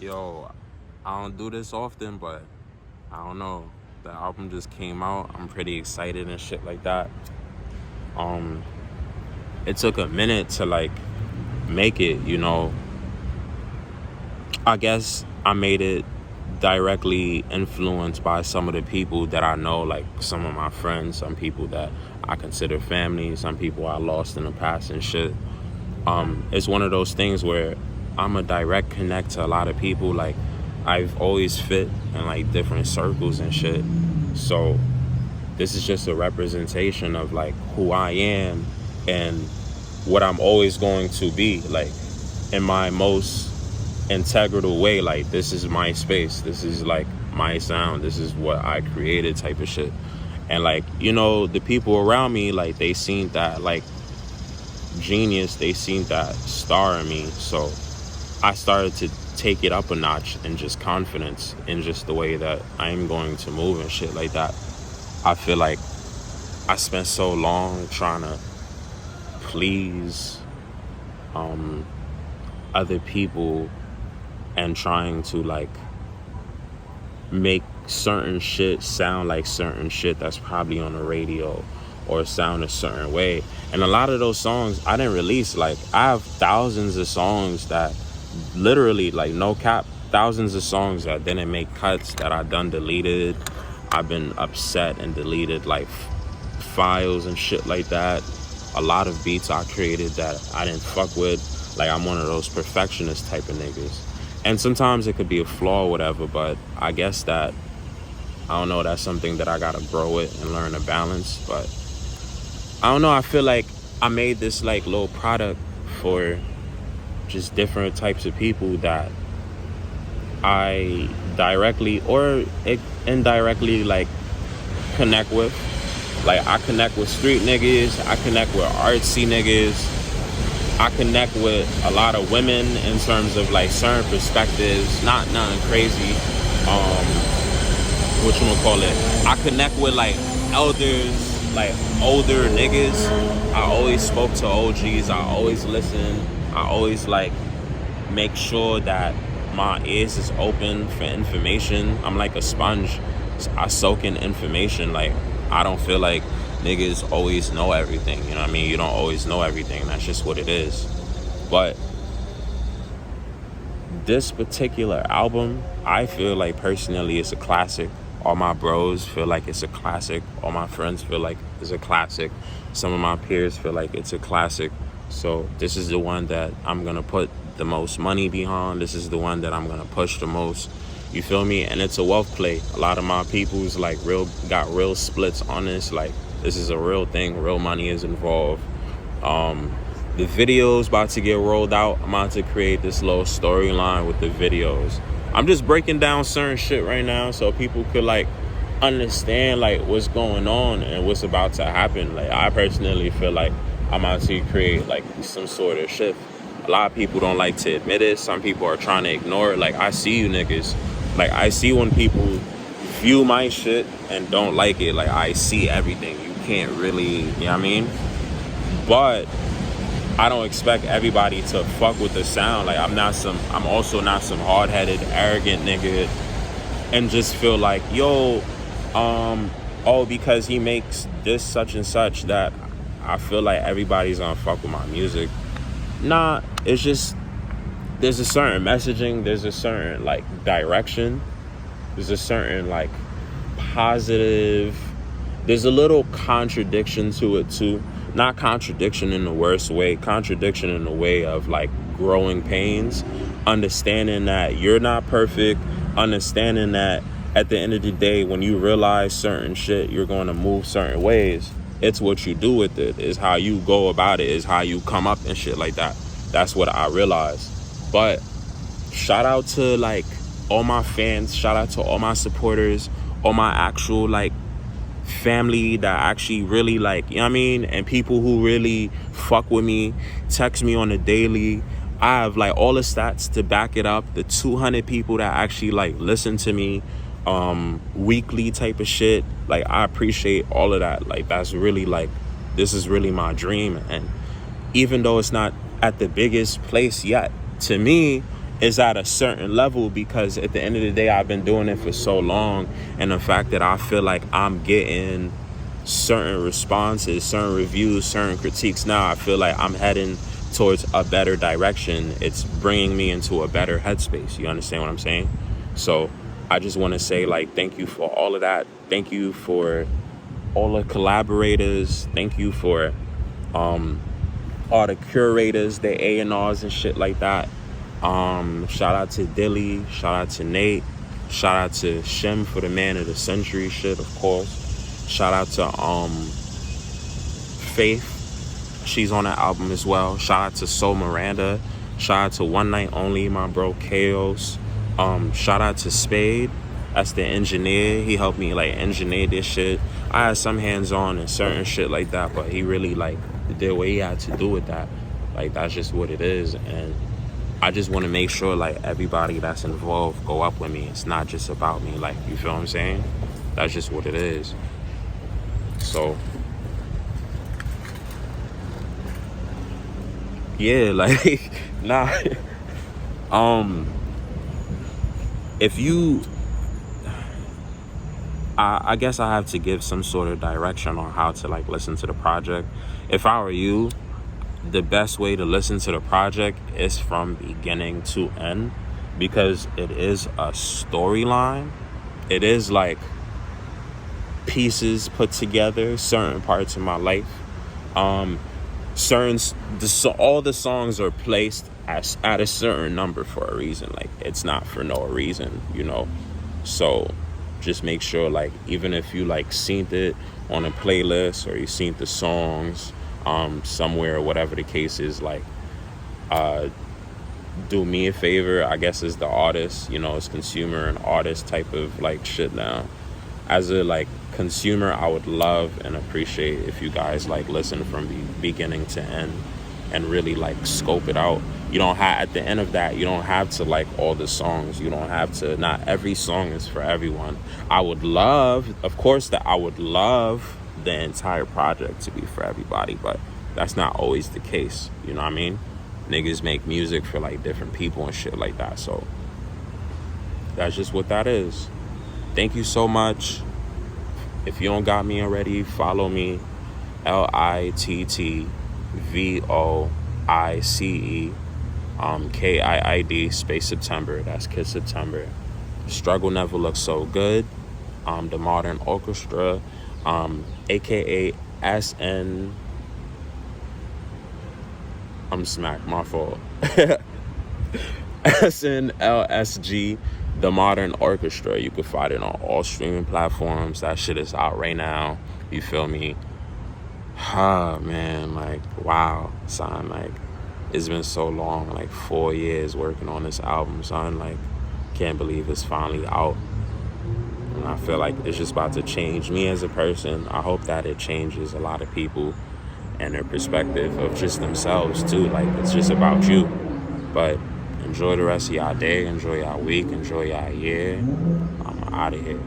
Yo, I don't do this often, but I don't know. The album just came out. I'm pretty excited and shit like that. It took a minute to like make it, you know. I guess I made it directly influenced by some of the people that I know, like some of my friends, some people that I consider family, some people I lost in the past and shit. It's one of those things where I'm a direct connect to a lot of people. Like, I've always fit in like different circles and shit. So this is just a representation of like who I am and what I'm always going to be, like in my most integral way. Like, this is my space, this is like my sound, this is what I created type of shit. And like, you know, the people around me, like, they seen that like genius, they seen that star in me. So I started to take it up a notch and just confidence in just the way that I'm going to move and shit like that. I feel like I spent so long trying to please other people and trying to like make certain shit sound like certain shit that's probably on the radio or sound a certain way. And a lot of those songs I didn't release. Like, I have thousands of songs that literally, like, no cap, thousands of songs that didn't make cuts, that I done deleted. I've been upset and deleted like files and shit like that. A lot of beats I created that I didn't fuck with. Like, I'm one of those perfectionist type of niggas. And sometimes it could be a flaw or whatever, but I guess that, I don't know, that's something that I gotta grow with and learn to balance. But I don't know, I feel like I made this like little product for just different types of people that I directly or indirectly like connect with. Like, I connect with street niggas, I connect with artsy niggas, I connect with a lot of women in terms of like certain perspectives, not nothing crazy. I connect with like elders, like older niggas. I always spoke to OGs, I always listen, I always like make sure that my ears is open for information. I'm like a sponge. I soak in information. Like, I don't feel like niggas always know everything, you know what I mean? You don't always know everything, that's just what it is. But this particular album, I feel like personally it's a classic. All my bros feel like it's a classic. All my friends feel like it's a classic. Some of my peers feel like it's a classic. So this is the one that I'm gonna put the most money behind. This is the one that I'm gonna push the most. You feel me? And it's a wealth play. A lot of my people's like got real splits on this. Like, this is a real thing. Real money is involved. The video's about to get rolled out. I'm about to create this little storyline with the videos. I'm just breaking down certain shit right now so people could like understand like what's going on and what's about to happen. Like, I personally feel like I'm about to create like some sort of shift. A lot of people don't like to admit it. Some people are trying to ignore it. Like, I see you niggas. Like, I see when people view my shit and don't like it. Like, I see everything. You can't really, you know what I mean? But I don't expect everybody to fuck with the sound. Like, I'm also not some hard-headed, arrogant nigga and just feel like, yo, because he makes this such and such that I feel like everybody's gonna fuck with my music. Nah, it's just, there's a certain messaging, there's a certain like direction, there's a certain like positive, there's a little contradiction to it too. Not contradiction in the worst way, contradiction in the way of like growing pains, understanding that you're not perfect, understanding that at the end of the day, when you realize certain shit, you're going to move certain ways. It's what you do with it, is how you go about it, is how you come up and shit like that. That's what I realized. But shout out to like all my fans, shout out to all my supporters, all my actual like family that actually really like, you know what I mean? And people who really fuck with me, text me on a daily. I have like all the stats to back it up. The 200 people that actually like listen to me weekly type of shit. Like, I appreciate all of that. Like, that's really like, this is really my dream. And even though it's not at the biggest place yet, to me, is at a certain level, because at the end of the day, I've been doing it for so long, and the fact that I feel like I'm getting certain responses, certain reviews, certain critiques now, I feel like I'm heading towards a better direction. It's bringing me into a better headspace. You understand what I'm saying? So I just want to say, like, thank you for all of that. Thank you for all the collaborators. Thank you for all the curators, the A&Rs and shit like that. Shout out to Dilly, shout out to Nate, shout out to Shem for the Man of the Century shit, of course. Shout out to Faith, she's on that album as well. Shout out to Soul Miranda, shout out to One Night Only, my bro Chaos. Shout out to Spade, that's the engineer. He helped me like engineer this shit. I had some hands on and certain shit like that, but he really like did what he had to do with that. Like, that's just what it is. And I just want to make sure like everybody that's involved go up with me. It's not just about me, like, you feel what I'm saying? That's just what it is. So yeah, like nah. If you, I guess I have to give some sort of direction on how to like listen to the project. If I were you, the best way to listen to the project is from beginning to end, because it is a storyline. It is like pieces put together, certain parts of my life. All the songs are placed at a certain number for a reason. Like, it's not for no reason, you know. So just make sure, like, even if you like seen it on a playlist or you seen the songs somewhere, whatever the case is, like, do me a favor, I guess, as the artist, you know, it's consumer and artist type of like shit now. As a like consumer, I would love and appreciate if you guys like listen from the beginning to end and really like scope it out. You don't have, at the end of that, you don't have to like all the songs. You don't have to, not every song is for everyone. I would love, of course, that I would love the entire project to be for everybody, but that's not always the case. You know what I mean? Niggas make music for like different people and shit like that. So that's just what that is. Thank you so much. If you don't got me already, follow me, LITTVOICE KIID space September. That's Kid September. Struggle Never Looks So Good. The Modern Orchestra, aka SN. I'm smacked, my fault. SNLSG, The Modern Orchestra. You can find it on all streaming platforms. That shit is out right now. You feel me? Ah, man, like, wow, son, like, it's been so long, like 4 years working on this album, son. Like, can't believe it's finally out. And I feel like it's just about to change me as a person. I hope that it changes a lot of people and their perspective of just themselves too. Like, it's just about you. But enjoy the rest of y'all day, enjoy y'all week, enjoy y'all year. I'm out of here.